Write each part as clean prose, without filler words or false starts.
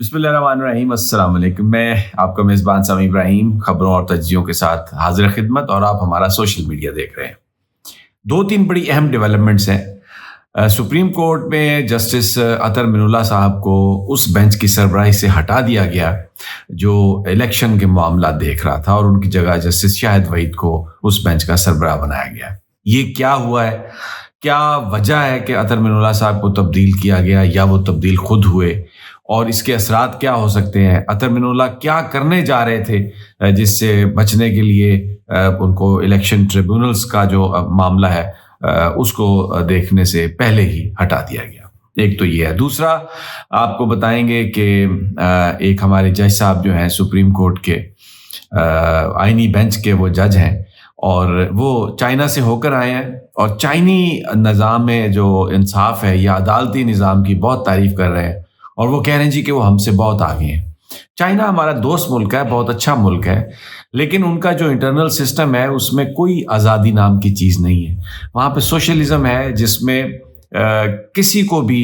बिस्मिल्लाहिर्रहमानिर्रहीम। अस्सलाम वालेकुम। मैं आपका मेज़बान सामी इब्राहिम खबरों और तज्जियों के साथ हाजिर खिदमत, और आप हमारा सोशल मीडिया देख रहे हैं। दो तीन बड़ी अहम डेवलपमेंट्स हैं। सुप्रीम कोर्ट में जस्टिस अतर मिनुल्लाह साहब को उस बेंच की सरबराही से हटा दिया गया जो इलेक्शन के मामला देख रहा था, और उनकी जगह जस्टिस शाहिद वहीद को उस बेंच का सरबराह बनाया गया। ये क्या हुआ है, क्या वजह है कि अतर मिनुल्लाह साहब को तब्दील किया गया, या वो तब्दील खुद हुए, और इसके असरात क्या हो सकते हैं? अतर मिनुल्लाह क्या करने जा रहे थे जिससे बचने के लिए उनको इलेक्शन ट्रिब्यूनल्स का जो मामला है उसको देखने से पहले ही हटा दिया गया। एक तो ये है। दूसरा, आपको बताएंगे कि एक हमारे जज साहब जो हैं सुप्रीम कोर्ट के आईनी बेंच के वो जज हैं, और वो चाइना से होकर आए हैं, और चाइनी निज़ाम में जो इंसाफ है या अदालती निज़ाम की बहुत तारीफ़ कर रहे हैं, और वो कह रहे हैं जी कि वो हमसे बहुत आगे हैं। चाइना हमारा दोस्त मुल्क है, बहुत अच्छा मुल्क है, लेकिन उनका जो इंटरनल सिस्टम है उसमें कोई आज़ादी नाम की चीज़ नहीं है। वहाँ पे सोशलिज्म है जिसमें किसी को भी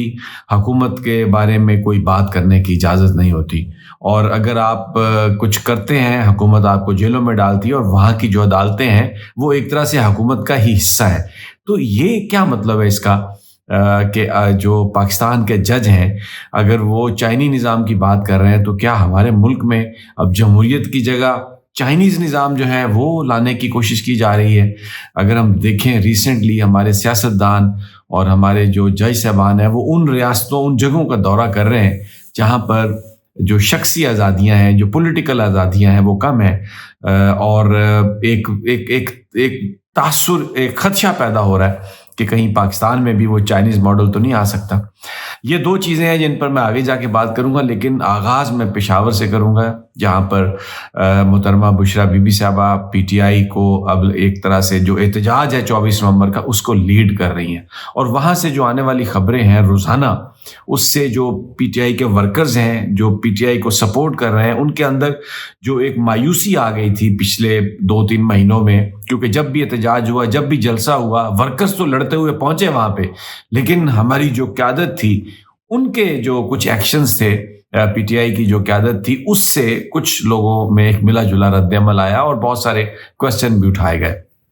हुकूमत के बारे में कोई बात करने की इजाज़त नहीं होती, और अगर आप कुछ करते हैं हुकूमत आपको जेलों में डालती है, और वहाँ की जो अदालतें हैं वो एक तरह से हुकूमत का ही हिस्सा है। तो ये क्या मतलब है इसका कि जो पाकिस्तान के जज हैं अगर वो चाइनी निज़ाम की बात कर रहे हैं, तो क्या हमारे मुल्क में अब जमहूरियत की जगह चाइनीज़ निज़ाम जो है वो लाने की कोशिश की जा रही है? अगर हम देखें रिसेंटली हमारे सियासतदान और हमारे जो जज साहबान हैं वो उन रियासतों, उन जगहों का दौरा कर रहे हैं जहाँ पर जो शख्सी आज़ादियाँ हैं, जो पॉलिटिकल आज़ादियाँ हैं वो कम है, और एक एक एक एक तासुर, एक खदशा पैदा हो रहा है कि कहीं पाकिस्तान में भी वो चाइनीज़ मॉडल तो नहीं आ सकता। ये दो चीज़ें हैं जिन पर मैं आगे जाके बात करूंगा, लेकिन आगाज़ मैं पेशावर से करूंगा, जहां पर मोहतरमा बुशरा बीबी साहबा पीटीआई को अब एक तरह से जो एहतजाज है 24 नवंबर का उसको लीड कर रही हैं, और वहां से जो आने वाली खबरें हैं रोज़ाना, उससे जो पीटीआई के वर्कर्स हैं जो पीटीआई को सपोर्ट कर रहे हैं उनके अंदर जो एक मायूसी आ गई थी पिछले 2-3 महीनों में, क्योंकि जब भी एहतजाज हुआ, जब भी जलसा हुआ, वर्कर्स तो लड़ते हुए पहुंचे वहां पे, लेकिन हमारी जो क़यादत थी उनके जो कुछ एक्शंस थे, पीटीआई की जो क़यादत थी उससे कुछ लोगों में एक मिला जुला रद्द अमल आया और बहुत सारे क्वेश्चन भी उठाए गए।